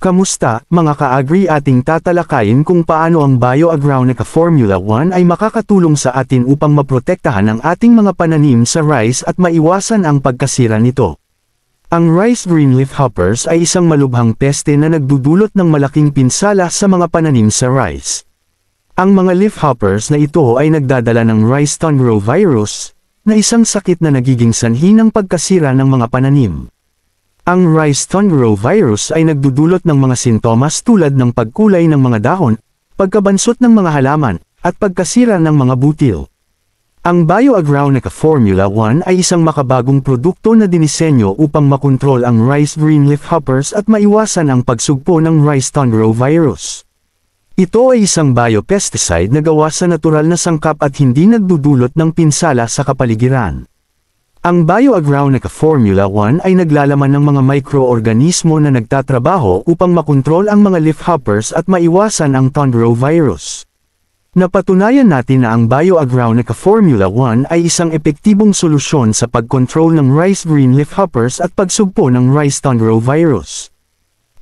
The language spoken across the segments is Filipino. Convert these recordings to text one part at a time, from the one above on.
Kamusta, mga ka-agri, ating tatalakayin kung paano ang Bioagronica Formula 1 ay makakatulong sa atin upang maprotektahan ang ating mga pananim sa rice at maiwasan ang pagkasira nito. Ang rice green leafhoppers ay isang malubhang peste na nagdudulot ng malaking pinsala sa mga pananim sa rice. Ang mga leafhoppers na ito ay nagdadala ng rice thornrow virus, na isang sakit na nagiging sanhi ng pagkasira ng mga pananim. Ang rice thornrow virus ay nagdudulot ng mga sintomas tulad ng pagkulay ng mga dahon, pagkabansot ng mga halaman, at pagkasira ng mga butil. Ang Bioagronica Formula 1 ay isang makabagong produkto na dinisenyo upang makontrol ang rice green leafhoppers at maiwasan ang pagsugpo ng rice thornrow virus. Ito ay isang biopesticide na gawa sa natural na sangkap at hindi nagdudulot ng pinsala sa kapaligiran. Ang Bioagronica Formula 1 ay naglalaman ng mga mikroorganismo na nagtatrabaho upang makontrol ang mga leafhoppers at maiwasan ang thornrow virus. Napatunayan natin na ang Bioagronica Formula 1 ay isang epektibong solusyon sa pagkontrol ng rice green leafhoppers at pagsugpo ng rice thornrow virus.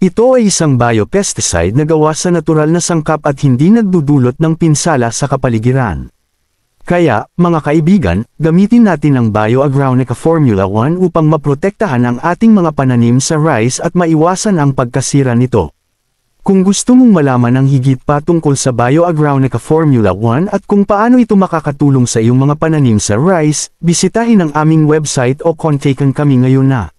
Ito ay isang biopesticide na gawa sa natural na sangkap at hindi nagdudulot ng pinsala sa kapaligiran. Kaya, mga kaibigan, gamitin natin ang Bioagronica Formula 1 upang maprotektahan ang ating mga pananim sa rice at maiwasan ang pagkasira nito. Kung gusto mong malaman ang higit pa tungkol sa Bioagronica Formula 1 at kung paano ito makakatulong sa iyong mga pananim sa rice, bisitahin ang aming website o kontakin kami ngayon na.